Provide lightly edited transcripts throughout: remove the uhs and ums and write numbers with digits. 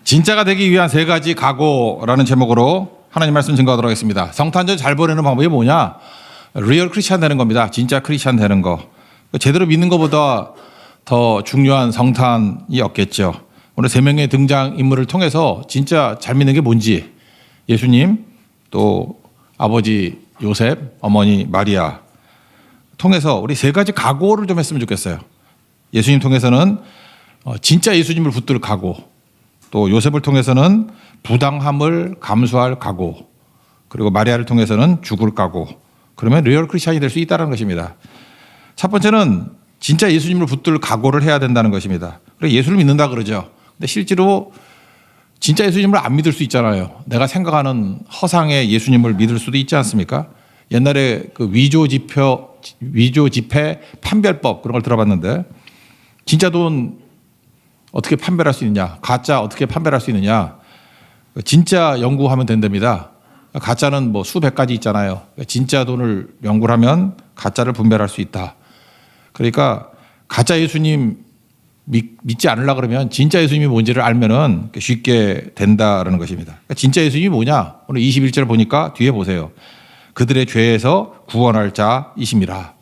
진짜가 되기 위한 세 가지 각오라는 제목으로 하나님 말씀 증거하도록 하겠습니다. 성탄절 잘 보내는 방법이 뭐냐? 리얼 크리스찬 되는 겁니다. 진짜 크리스찬 되는 거. 제대로 믿는 것보다 더 중요한 성탄이 없겠죠. 오늘 세 명의 등장인물을 통해서 진짜 잘 믿는 게 뭔지, 예수님, 또 아버지 요셉, 어머니 마리아 통해서 우리 세 가지 각오를 좀 했으면 좋겠어요. 예수님 통해서는 진짜 예수님을 붙들 각오, 또 요셉을 통해서는 부당함을 감수할 각오, 그리고 마리아를 통해서는 죽을 각오. 그러면 리얼 크리스찬이 될 수 있다는 것입니다. 첫 번째는 진짜 예수님을 붙들 각오를 해야 된다는 것입니다. 그래 예수를 믿는다 그러죠. 근데 실제로 진짜 예수님을 안 믿을 수 있잖아요. 내가 생각하는 허상의 예수님을 믿을 수도 있지 않습니까? 옛날에 그 위조 지폐 판별법 그런 걸 들어봤는데, 진짜 돈 어떻게 판별할 수 있느냐, 가짜 어떻게 판별할 수 있느냐, 진짜 연구하면 된답니다. 가짜는 뭐 수백 가지 있잖아요. 진짜 돈을 연구를 하면 가짜를 분별할 수 있다. 그러니까 가짜 예수님 믿지 않으려 그러면 진짜 예수님이 뭔지를 알면은 쉽게 된다라는 것입니다. 그러니까 진짜 예수님이 뭐냐? 오늘 21절 보니까 뒤에 보세요. 그들의 죄에서 구원할 자이심이라.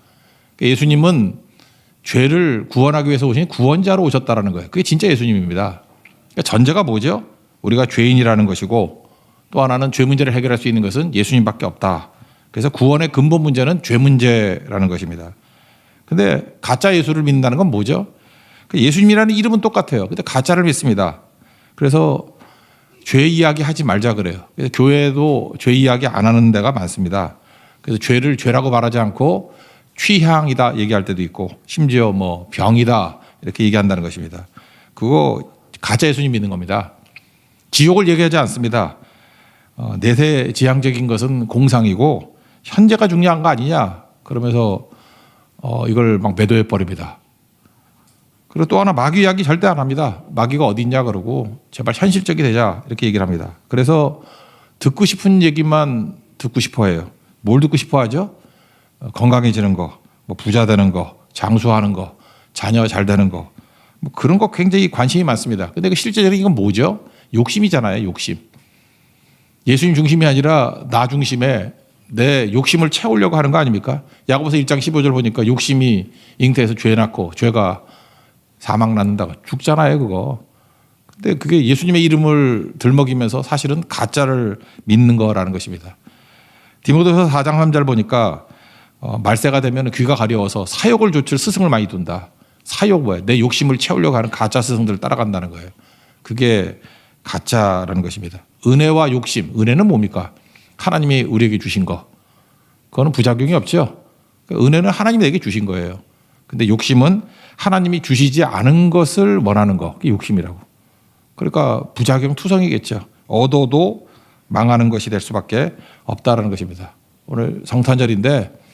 예수님은 죄를 구원하기 위해서 오신 구원자로 오셨다라는 거예요. 그게 진짜 예수님입니다. 그러니까 전제가 뭐죠? 우리가 죄인이라는 것이고, 또 하나는 죄 문제를 해결할 수 있는 것은 예수님밖에 없다. 그래서 구원의 근본 문제는 죄 문제라는 것입니다. 근데 가짜 예수를 믿는다는 건 뭐죠? 예수님이라는 이름은 똑같아요. 근데 가짜를 믿습니다. 그래서 죄 이야기 하지 말자 그래요. 그래서 교회도 죄 이야기 안 하는 데가 많습니다. 그래서 죄를 죄라고 말하지 않고 취향이다 얘기할 때도 있고, 심지어 뭐 병이다 이렇게 얘기한다는 것입니다. 그거 가짜 예수님 믿는 겁니다. 지옥을 얘기하지 않습니다. 내세 지향적인 것은 공상이고 현재가 중요한 거 아니냐 그러면서 이걸 막 매도해 버립니다. 그리고 또 하나 마귀 이야기 절대 안 합니다. 마귀가 어디 있냐 그러고 제발 현실적이 되자 이렇게 얘기를 합니다. 그래서 듣고 싶은 얘기만 듣고 싶어 해요. 뭘 듣고 싶어 하죠? 건강해지는 거, 뭐 부자 되는 거, 장수하는 거, 자녀 잘 되는 거, 뭐 그런 거 굉장히 관심이 많습니다. 근데 그 실제적인 이건 뭐죠? 욕심이잖아요. 욕심. 예수님 중심이 아니라 나 중심에 내 욕심을 채우려고 하는 거 아닙니까? 야고보서 1장 15절 보니까 욕심이 잉태해서 죄 낳고 죄가 사망 낳는다고 죽잖아요, 그거. 근데 그게 예수님의 이름을 들먹이면서 사실은 가짜를 믿는 거라는 것입니다. 디모데후서 4장 3절 보니까 말세가 되면 귀가 가려워서 사욕을 좇을 스승을 많이 둔다. 사욕 뭐예요? 내 욕심을 채우려고 하는 가짜 스승들을 따라간다는 거예요. 그게 가짜라는 것입니다. 은혜와 욕심. 은혜는 뭡니까? 하나님이 우리에게 주신 거. 그거는 부작용이 없죠. 은혜는 하나님이 내게 주신 거예요. 근데 욕심은 하나님이 주시지 않은 것을 원하는 거. 그게 욕심이라고. 그러니까 부작용 투성이겠죠. 얻어도 망하는 것이 될 수밖에 없다라는 것입니다. 오늘 성탄절인데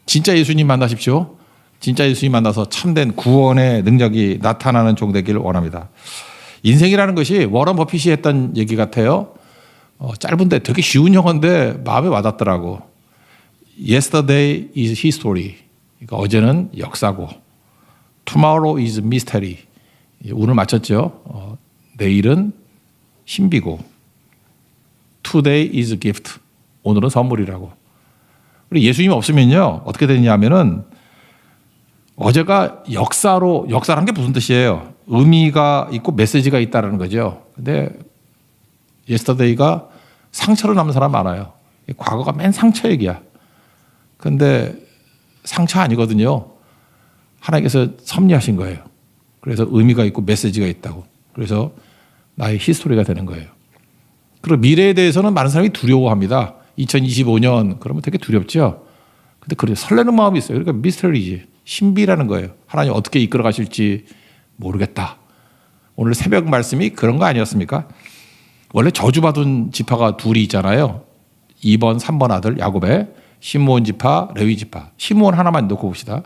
진짜 예수님 만나십시오. 진짜 예수님 만나서 참된 구원의 능력이 나타나는 종 되기를 원합니다. 인생이라는 것이 워런 버핏이 했던 얘기 같아요. 짧은데 되게 쉬운 영어인데 마음에 와닿더라고. Yesterday is history. 그러니까 어제는 역사고, Tomorrow is mystery. 운을 맞췄죠. 내일은 신비고, Today is gift. 오늘은 선물이라고. 그리고 예수님 없으면요 어떻게 되냐면은 어제가 역사란 게 무슨 뜻이에요? 의미가 있고 메시지가 있다는 거죠. 근데 yesterday가 상처로 남은 사람 많아요. 과거가 맨 상처 얘기야. 근데 상처 아니거든요. 하나님께서 섭리하신 거예요. 그래서 의미가 있고 메시지가 있다고. 그래서 나의 히스토리가 되는 거예요. 그리고 미래에 대해서는 많은 사람이 두려워합니다. 2025년 그러면 되게 두렵죠. 근데 그래 설레는 마음이 있어요. 그러니까 미스터리지. 신비라는 거예요. 하나님 어떻게 이끌어 가실지 모르겠다. 오늘 새벽 말씀이 그런 거 아니었습니까? 원래 저주받은 지파가 둘이 있잖아요. 2번, 3번 아들 야곱의 시므온 지파, 레위 지파. 시므온 하나만 놓고 봅시다.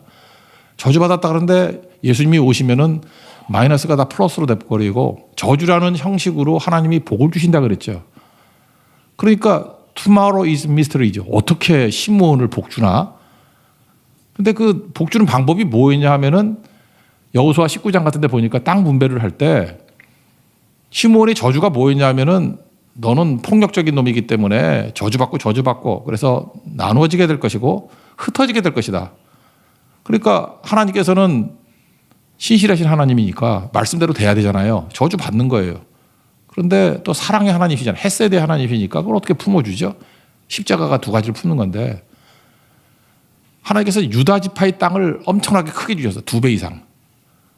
저주받았다 그러는데 예수님이 오시면은 마이너스가 다 플러스로 돼버리고 저주라는 형식으로 하나님이 복을 주신다 그랬죠. 그러니까 tomorrow is mystery죠. 어떻게 시므온을 복 주나? 근데 그 복 주는 방법이 뭐였냐 하면은 여호수아 19장 같은 데 보니까 땅 분배를 할 때 시므온의 저주가 뭐였냐면은 너는 폭력적인 놈이기 때문에 저주받고 그래서 나누어지게 될 것이고 흩어지게 될 것이다. 그러니까 하나님께서는 신실하신 하나님이니까 말씀대로 돼야 되잖아요. 저주받는 거예요. 그런데 또 사랑의 하나님이잖아요. 헤세드의 하나님이니까 그걸 어떻게 품어주죠? 십자가가 두 가지를 품는 건데 하나님께서 유다 지파의 땅을 엄청나게 크게 주셔서 2배 이상.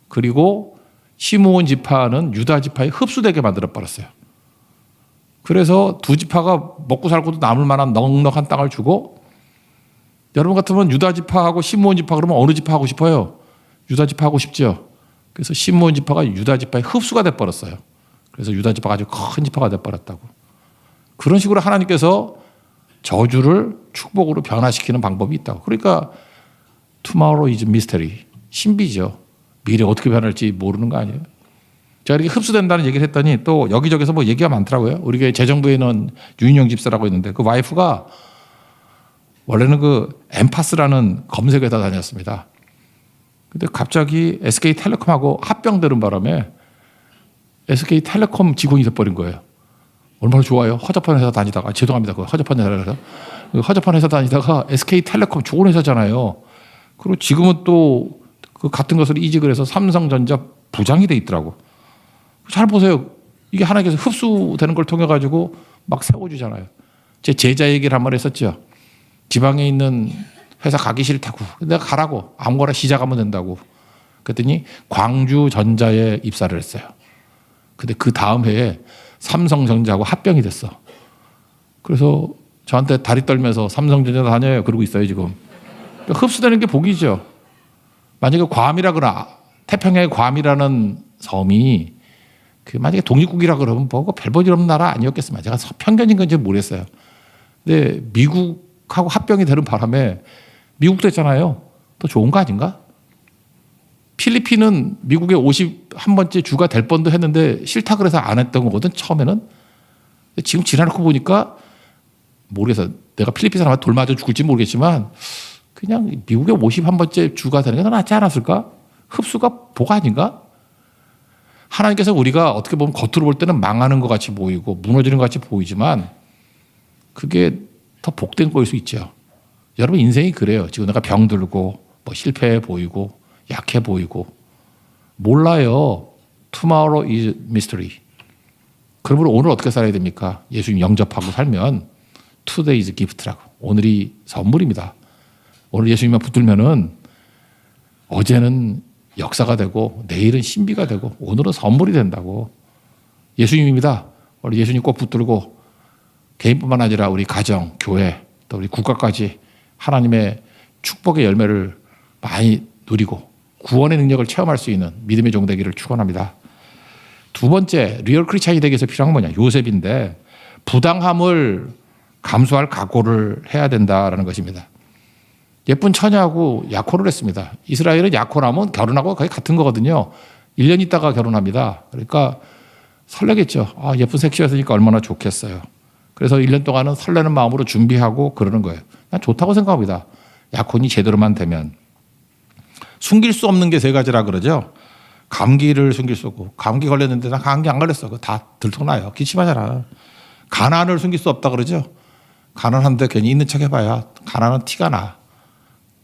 그리고 시므온 지파는 유다 지파에 흡수되게 만들어 버렸어요. 그래서 두 지파가 먹고 살고도 남을 만한 넉넉한 땅을 주고 여러분 같으면 유다 지파하고 시므온 지파 그러면 어느 지파 하고 싶어요? 유다 지파 하고 싶죠. 그래서 시므온 지파가 유다 지파에 흡수가 돼 버렸어요. 그래서 유다 지파가 아주 큰 지파가 돼 버렸다고. 그런 식으로 하나님께서 저주를 축복으로 변화시키는 방법이 있다고. 그러니까 tomorrow is mystery. 신비죠. 미래 어떻게 변할지 모르는 거 아니에요. 제가 이렇게 흡수된다는 얘기를 했더니 또 여기저기서 뭐 얘기가 많더라고요. 우리 교회 재정부에는 유인영 집사라고 있는데 그 와이프가 원래는 그 엠파스라는 검색회사 다녔습니다. 근데 갑자기 SK텔레콤하고 합병되는 바람에 SK텔레콤 직원이 돼버린 거예요. 얼마나 좋아요. 허접한 회사 다니다가 죄송합니다. 그 허접한 회사라서 허접한 회사 다니다가 SK텔레콤 좋은 회사잖아요. 그리고 지금은 또 그 같은 것을 이직을 해서 삼성전자 부장이 돼 있더라고. 잘 보세요. 이게 하나님께서 흡수되는 걸 통해 가지고 막 세워주잖아요. 제 제자 얘기를 한 번 했었죠. 지방에 있는 회사 가기 싫다고. 내가 가라고. 아무거나 시작하면 된다고. 그랬더니 광주전자에 입사를 했어요. 근데 그 다음 해에 삼성전자하고 합병이 됐어. 그래서 저한테 다리 떨면서 삼성전자 다녀요. 그러고 있어요, 지금. 그러니까 흡수되는 게 복이죠. 만약에 괌이라거나 태평양의 괌이라는 섬이 그 만약에 독립국이라 그러면 뭐고 별볼일 없는 나라 아니었겠습니까? 제가 편견인 건지 모르겠어요. 근데 미국하고 합병이 되는 바람에 미국도 했잖아요. 더 좋은 거 아닌가? 필리핀은 미국의 51번째 주가 될 뻔도 했는데 싫다 그래서 안 했던 거거든, 처음에는. 지금 지나놓고 보니까 모르겠어. 내가 필리핀 사람한테 돌 맞아 죽을지 모르겠지만 그냥 미국의 51번째 주가 되는 게 더 낫지 않았을까? 흡수가 복 아닌가? 하나님께서 우리가 어떻게 보면 겉으로 볼 때는 망하는 것 같이 보이고 무너지는 것 같이 보이지만 그게 더 복된 거일 수 있죠. 여러분 인생이 그래요. 지금 내가 병들고 뭐 실패해 보이고 약해 보이고 몰라요. Tomorrow is mystery. 그러므로 오늘 어떻게 살아야 됩니까? 예수님 영접하고 살면 Today is gift라고. 오늘이 선물입니다. 오늘 예수님만 붙들면은 어제는 역사가 되고 내일은 신비가 되고 오늘은 선물이 된다고. 예수님입니다. 우리 예수님 꼭 붙들고 개인뿐만 아니라 우리 가정, 교회, 또 우리 국가까지 하나님의 축복의 열매를 많이 누리고 구원의 능력을 체험할 수 있는 믿음의 종 되기를 축원합니다. 두 번째, 리얼 크리스찬이 되기 위해서 필요한 건 뭐냐? 요셉인데 부당함을 감수할 각오를 해야 된다라는 것입니다. 예쁜 처녀하고 약혼을 했습니다. 이스라엘은 약혼하면 결혼하고 거의 같은 거거든요. 1년 있다가 결혼합니다. 그러니까 설레겠죠. 아, 예쁜 섹시했으니까 얼마나 좋겠어요. 그래서 1년 동안은 설레는 마음으로 준비하고 그러는 거예요. 난 좋다고 생각합니다. 약혼이 제대로만 되면. 숨길 수 없는 게 3가지라 그러죠. 감기를 숨길 수 없고, 감기 걸렸는데 나 감기 안 걸렸어. 그거 다 들통나요. 기침하잖아. 가난을 숨길 수 없다 그러죠. 가난한데 괜히 있는 척 해봐야 가난은 티가 나.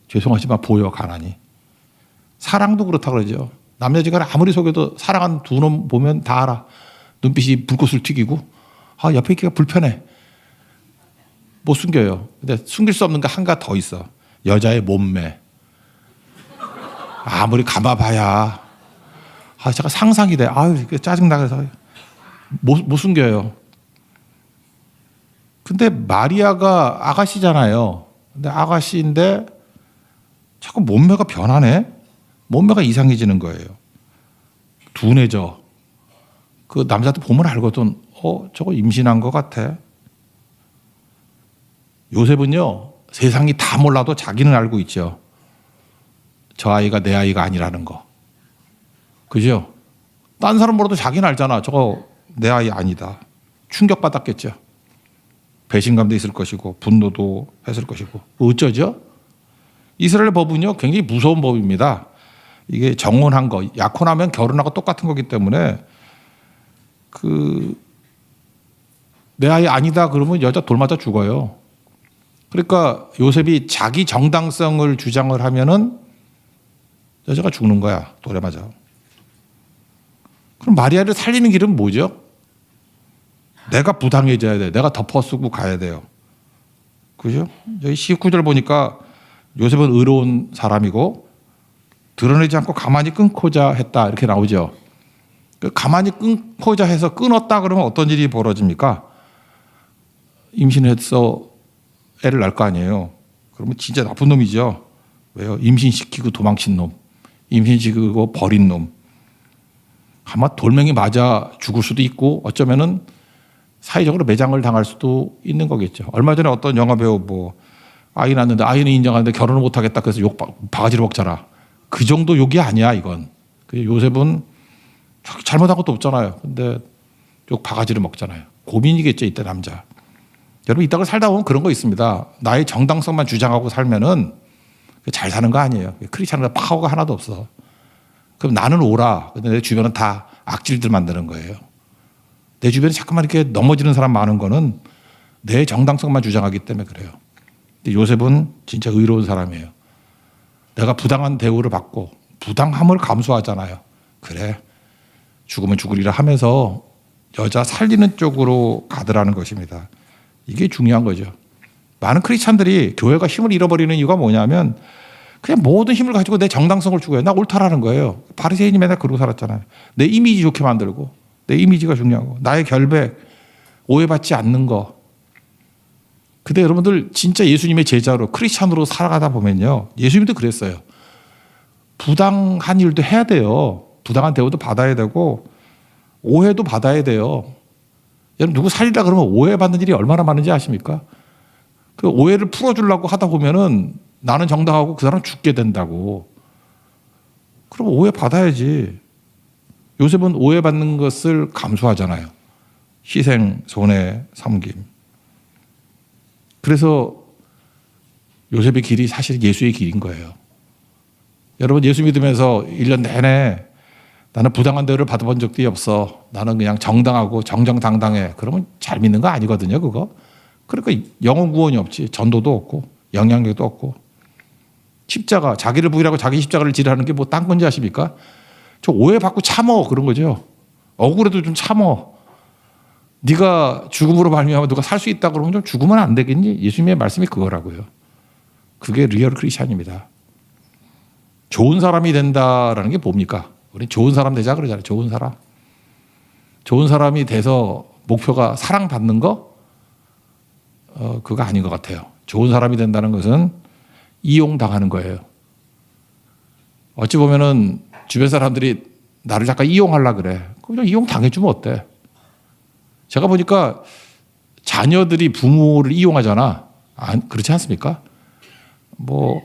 죄송하지만 보여, 가난이. 사랑도 그렇다 그러죠. 남녀지간에 아무리 속여도 사랑한 두 놈 보면 다 알아. 눈빛이 불꽃을 튀기고 아, 옆에 있기가 불편해. 못 숨겨요. 근데 숨길 수 없는 게 한 가지 더 있어. 여자의 몸매. 아무리 감아봐야 아, 제가 상상이 돼. 아유, 짜증나. 그래서 못 숨겨요. 근데 마리아가 아가씨잖아요. 근데 아가씨인데 자꾸 몸매가 변하네. 몸매가 이상해지는 거예요. 둔해져. 그 남자도 보면 알거든. 저거 임신한 것 같아. 요셉은요, 세상이 다 몰라도 자기는 알고 있죠. 저 아이가 내 아이가 아니라는 거. 그죠? 딴 사람 몰라도 자기는 알잖아. 저거 내 아이 아니다. 충격받았겠죠. 배신감도 있을 것이고 분노도 했을 것이고. 어쩌죠? 이스라엘 법은요, 굉장히 무서운 법입니다. 이게 정혼한 거, 약혼하면 결혼하고 똑같은 거기 때문에 내 아이 아니다 그러면 여자 돌 맞아 죽어요. 그러니까 요셉이 자기 정당성을 주장을 하면은 여자가 죽는 거야. 돌에 맞아. 그럼 마리아를 살리는 길은 뭐죠? 내가 부당해져야 돼. 내가 덮어쓰고 가야 돼요. 그죠? 여기 19절 보니까 요셉은 의로운 사람이고 드러내지 않고 가만히 끊고자 했다 이렇게 나오죠. 가만히 끊고자 해서 끊었다 그러면 어떤 일이 벌어집니까? 임신해서 애를 낳을 거 아니에요. 그러면 진짜 나쁜 놈이죠. 왜요? 임신시키고 도망친 놈, 임신시키고 버린 놈. 아마 돌멩이 맞아 죽을 수도 있고 어쩌면은 사회적으로 매장을 당할 수도 있는 거겠죠. 얼마 전에 어떤 영화배우 뭐 아이 낳는데 아이는 인정하는데 결혼을 못 하겠다 그래서 욕 바가지로 먹잖아. 그 정도 욕이 아니야 이건. 요셉은 잘못한 것도 없잖아요. 근데 욕 바가지로 먹잖아요. 고민이겠죠 이때 남자. 여러분 이따가 살다 보면 그런 거 있습니다. 나의 정당성만 주장하고 살면은 잘 사는 거 아니에요. 크리스찬의 파워가 하나도 없어. 그럼 나는 오라. 근데 내 주변은 다 악질들 만드는 거예요. 내 주변에 자꾸만 이렇게 넘어지는 사람 많은 거는 내 정당성만 주장하기 때문에 그래요. 근데 요셉은 진짜 의로운 사람이에요. 내가 부당한 대우를 받고 부당함을 감수하잖아요. 그래. 죽으면 죽으리라 하면서 여자 살리는 쪽으로 가더라는 것입니다. 이게 중요한 거죠. 많은 크리스찬들이 교회가 힘을 잃어버리는 이유가 뭐냐면 그냥 모든 힘을 가지고 내 정당성을 추구해. 나 옳다라는 거예요. 바리새인이 맨날 그러고 살았잖아요. 내 이미지 좋게 만들고 내 이미지가 중요하고 나의 결백, 오해받지 않는 거. 근데 여러분들 진짜 예수님의 제자로 크리스찬으로 살아가다 보면요. 예수님도 그랬어요. 부당한 일도 해야 돼요. 부당한 대우도 받아야 되고 오해도 받아야 돼요. 여러분 누구 살리라 그러면 오해받는 일이 얼마나 많은지 아십니까? 그 오해를 풀어주려고 하다 보면은 나는 정당하고 그 사람 죽게 된다고. 그럼 오해 받아야지. 요셉은 오해받는 것을 감수하잖아요. 희생, 손해, 섬김. 그래서 요셉의 길이 사실 예수의 길인 거예요. 여러분 예수 믿으면서 1년 내내 나는 부당한 대우를 받아본 적도 없어. 나는 그냥 정당하고 정정당당해. 그러면 잘 믿는 거 아니거든요, 그거. 그러니까 영혼 구원이 없지. 전도도 없고 영향력도 없고. 십자가, 자기를 부인하고 자기 십자가를 지르는 게 뭐 딴 건지 아십니까? 저 오해받고 참어 그런 거죠. 억울해도 좀 참어. 네가 죽음으로 말미암아 누가 살 수 있다 그러면 좀 죽으면 안 되겠니? 예수님의 말씀이 그거라고요. 그게 리얼 크리스찬입니다. 좋은 사람이 된다라는 게 뭡니까? 우리 좋은 사람 되자 그러잖아요. 좋은 사람. 좋은 사람이 돼서 목표가 사랑받는 거? 그거 아닌 것 같아요. 좋은 사람이 된다는 것은 이용당하는 거예요. 어찌 보면은 주변 사람들이 나를 잠깐 이용하려고 그래. 그럼 이용 당해주면 어때? 제가 보니까 자녀들이 부모를 이용하잖아. 그렇지 않습니까? 뭐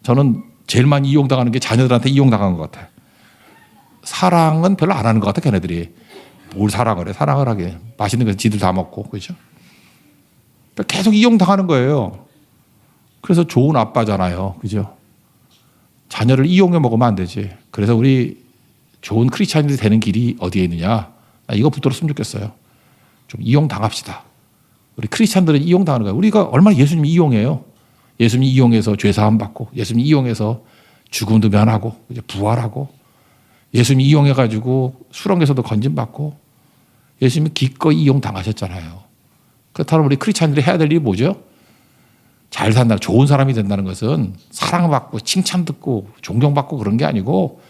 저는 제일 많이 이용당하는 게 자녀들한테 이용당한 것 같아요. 사랑은 별로 안 하는 것 같아, 걔네들이. 뭘 사랑을 해? 사랑을 하게. 맛있는 거 지들 다 먹고, 그죠? 계속 이용당하는 거예요. 그래서 좋은 아빠잖아요. 그죠? 자녀를 이용해 먹으면 안 되지. 그래서 우리 좋은 크리스찬들이 되는 길이 어디에 있느냐? 이거 붙들었으면 좋겠어요. 좀 이용당합시다. 우리 크리스찬들은 이용당하는 거예요. 우리가 얼마나 예수님 이용해요. 예수님 이용해서 죄사함 받고, 예수님 이용해서 죽음도 면하고, 이제 부활하고, 예수님 이용해가지고 수렁에서도 건진받고, 예수님이 기꺼이 이용당하셨잖아요. 그렇다면 우리 크리스찬들이 해야 될 일이 뭐죠? 잘 산다, 좋은 사람이 된다는 것은 사랑받고 칭찬 듣고 존경받고 그런 게 아니고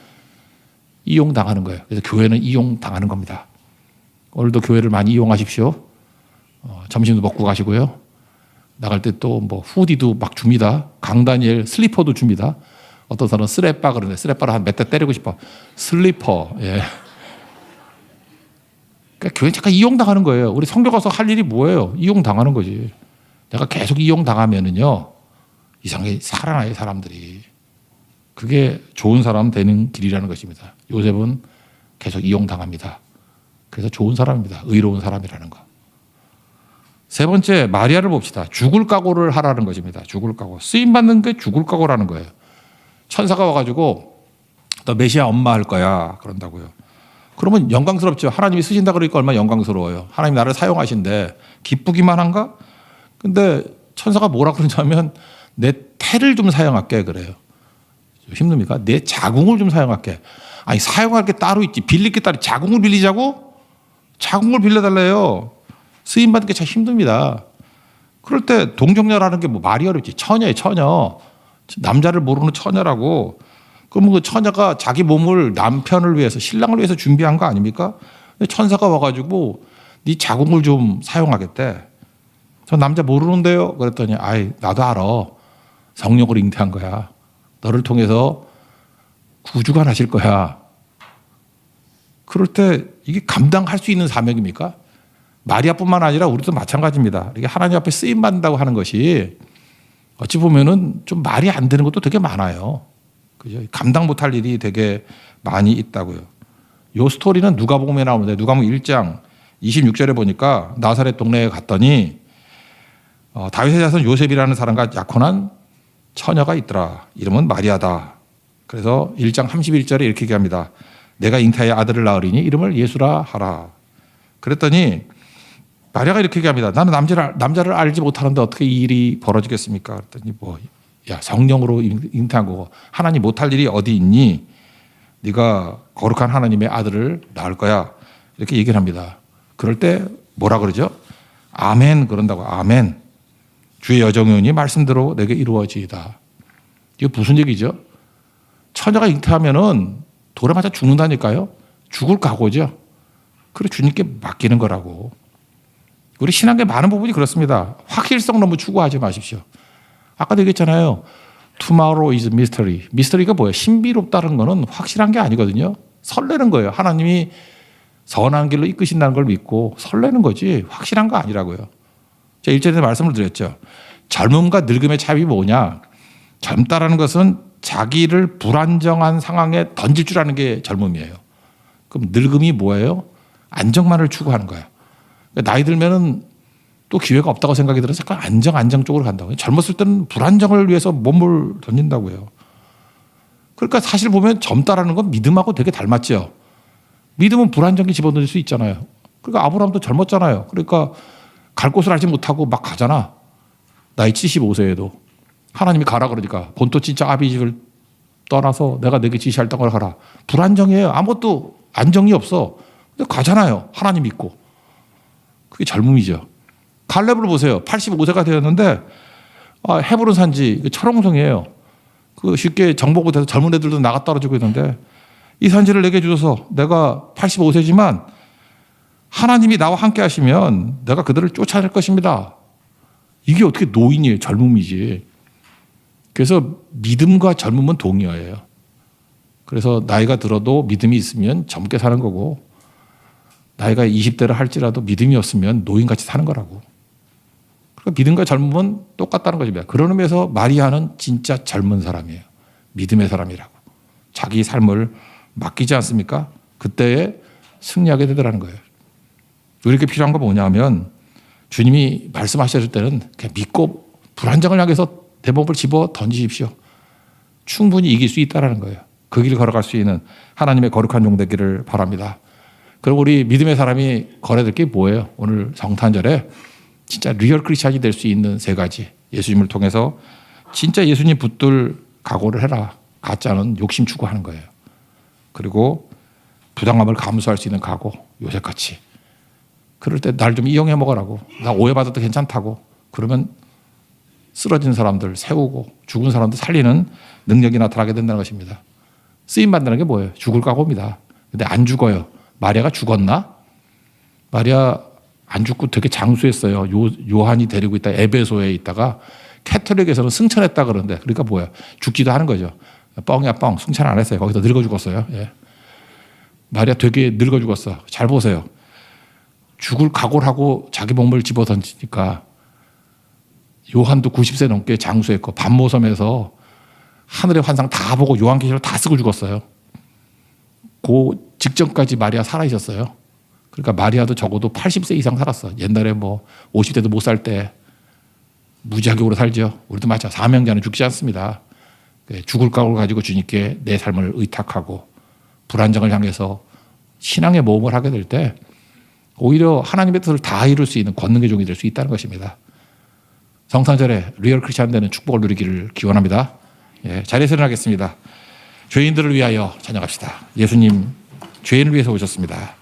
이용당하는 거예요. 그래서 교회는 이용당하는 겁니다. 오늘도 교회를 많이 이용하십시오. 점심도 먹고 가시고요. 나갈 때 또 뭐 후디도 막 줍니다. 강다니엘 슬리퍼도 줍니다. 어떤 사람은 쓰레빠 그러는데 쓰레빠를 한 몇 대 때리고 싶어. 슬리퍼. 예. 그러니까 교회 잠깐 이용당하는 거예요. 우리 성교 가서 할 일이 뭐예요? 이용당하는 거지. 내가 계속 이용당하면은요, 이상하게 살아나요, 사람들이. 그게 좋은 사람 되는 길이라는 것입니다. 요셉은 계속 이용당합니다. 그래서 좋은 사람입니다. 의로운 사람이라는 거. 세 번째, 마리아를 봅시다. 죽을 각오를 하라는 것입니다. 죽을 각오. 쓰임받는 게 죽을 각오라는 거예요. 천사가 와가지고 너 메시아 엄마 할 거야. 그런다고요. 그러면 영광스럽죠. 하나님이 쓰신다 그러니까 얼마나 영광스러워요. 하나님 나를 사용하신데 기쁘기만 한가? 근데 천사가 뭐라 그러냐면 내 태를 좀 사용할게 그래요. 힘듭니까? 내 자궁을 좀 사용할게. 아니 사용할 게 따로 있지. 빌릴 게 따로 자궁을 빌리자고? 자궁을 빌려달래요. 쓰임받는 게 참 힘듭니다. 그럴 때 동정녀라는 게 뭐 말이 어렵지. 처녀예요, 처녀. 남자를 모르는 처녀라고. 그러면 그 처녀가 자기 몸을 남편을 위해서, 신랑을 위해서 준비한 거 아닙니까? 천사가 와가지고 네 자궁을 좀 사용하겠대. 저 남자 모르는데요? 그랬더니 아이 나도 알아. 성령으로 잉태한 거야. 너를 통해서 구주가 나실 거야. 그럴 때 이게 감당할 수 있는 사명입니까? 마리아뿐만 아니라 우리도 마찬가지입니다. 이게 하나님 앞에 쓰임 받는다고 하는 것이 어찌 보면은 좀 말이 안 되는 것도 되게 많아요. 그죠? 감당 못할 일이 되게 많이 있다고요. 이 스토리는 누가복음에 나오는데 누가복음 1장 26절에 보니까 나사렛 동네에 갔더니 다윗의 자손 요셉이라는 사람과 약혼한 처녀가 있더라. 이름은 마리아다. 그래서 1장 31절에 이렇게 얘기합니다. 내가 잉태하여 아들을 낳으리니 이름을 예수라 하라. 그랬더니 마리아가 이렇게 얘기합니다. 나는 남자를 알지 못하는데 어떻게 이 일이 벌어지겠습니까? 그랬더니 야 성령으로 잉태한 거고 하나님 못할 일이 어디 있니? 네가 거룩한 하나님의 아들을 낳을 거야. 이렇게 얘기를 합니다. 그럴 때 뭐라 그러죠? 아멘 그런다고. 아멘. 주의 여정연이 말씀대로 내게 이루어지이다. 이게 무슨 얘기죠? 처녀가 잉태하면은 돌에 맞아 죽는다니까요. 죽을 각오죠. 그래 주님께 맡기는 거라고. 우리 신앙의 많은 부분이 그렇습니다. 확실성 너무 추구하지 마십시오. 아까도 얘기했잖아요. Tomorrow is mystery. 미스터리가 뭐예요? 신비롭다는 거는 확실한 게 아니거든요. 설레는 거예요. 하나님이 선한 길로 이끄신다는 걸 믿고 설레는 거지 확실한 거 아니라고요. 제가 1절에 말씀을 드렸죠. 젊음과 늙음의 차이가 뭐냐. 젊다라는 것은 자기를 불안정한 상황에 던질 줄 아는 게 젊음이에요. 그럼 늙음이 뭐예요? 안정만을 추구하는 거예요. 나이 들면은 또 기회가 없다고 생각이 들어서 약간 안정 쪽으로 간다고요. 젊었을 때는 불안정을 위해서 몸을 던진다고요. 그러니까 사실 보면 젊다라는 건 믿음하고 되게 닮았죠. 믿음은 불안정에 집어넣을 수 있잖아요. 그러니까 아브라함도 젊었잖아요. 그러니까 갈 곳을 알지 못하고 막 가잖아. 나이 75세에도. 하나님이 가라 그러니까 본토 진짜 아비집을 떠나서 내가 내게 지시할 땅을 가라. 불안정해요. 아무것도 안정이 없어. 근데 가잖아요. 하나님 믿고. 그게 젊음이죠. 갈렙을 보세요. 85세가 되었는데 헤브론 산지 철옹성이에요. 그 쉽게 정복 못해서 젊은 애들도 나가 떨어지고 있는데 이 산지를 내게 주셔서 내가 85세지만 하나님이 나와 함께 하시면 내가 그들을 쫓아낼 것입니다. 이게 어떻게 노인이에요. 젊음이지. 그래서 믿음과 젊음은 동의어예요. 그래서 나이가 들어도 믿음이 있으면 젊게 사는 거고 나이가 20대를 할지라도 믿음이 없으면 노인같이 사는 거라고. 그러니까 믿음과 젊음은 똑같다는 것입니다. 그런 의미에서 마리아는 진짜 젊은 사람이에요. 믿음의 사람이라고. 자기 삶을 맡기지 않습니까? 그때에 승리하게 되더라는 거예요. 우리에게 필요한 건 뭐냐면 주님이 말씀하셨을 때는 그냥 믿고 불안정을 향해서 대법을 집어 던지십시오. 충분히 이길 수 있다는 거예요. 그 길을 걸어갈 수 있는 하나님의 거룩한 종 되기를 바랍니다. 그리고 우리 믿음의 사람이 걸어야 될 게 뭐예요? 오늘 성탄절에 진짜 리얼 크리스찬이 될 수 있는 세 가지. 예수님을 통해서 진짜 예수님 붙들 각오를 해라. 가짜는 욕심 추구하는 거예요. 그리고 부당함을 감수할 수 있는 각오. 요셉같이. 그럴 때 날 좀 이용해 먹으라고. 나 오해받아도 괜찮다고. 그러면 쓰러진 사람들 세우고 죽은 사람들 살리는 능력이 나타나게 된다는 것입니다. 쓰임받는 게 뭐예요? 죽을 각오입니다. 근데 안 죽어요. 마리아가 죽었나? 마리아 안 죽고 되게 장수했어요. 요한이 데리고 있다 에베소에 있다가 캐톨릭에서는 승천했다 그러는데 그러니까 뭐야? 죽지도 하는 거죠. 뻥이야 뻥. 승천 안 했어요. 거기서 늙어 죽었어요. 예. 마리아 되게 늙어 죽었어. 잘 보세요. 죽을 각오를 하고 자기 몸을 집어 던지니까 요한도 90세 넘게 장수했고 반모섬에서 하늘의 환상 다 보고 요한계시록 다 쓰고 죽었어요. 그 직전까지 마리아 살아 있었어요. 그러니까 마리아도 적어도 80세 이상 살았어. 옛날에 뭐 50대도 못 살 때 무지하게 오래 살죠. 우리도 마찬가지. 사명자는 죽지 않습니다. 죽을 각오를 가지고 주님께 내 삶을 의탁하고 불안정을 향해서 신앙의 모험을 하게 될 때 오히려 하나님의 뜻을 다 이룰 수 있는 권능의 종이 될 수 있다는 것입니다. 성탄절에 리얼 크리스찬 되는 축복을 누리기를 기원합니다. 예, 자리에서 일어나겠습니다. 죄인들을 위하여 찬양합시다. 예수님 죄인을 위해서 오셨습니다.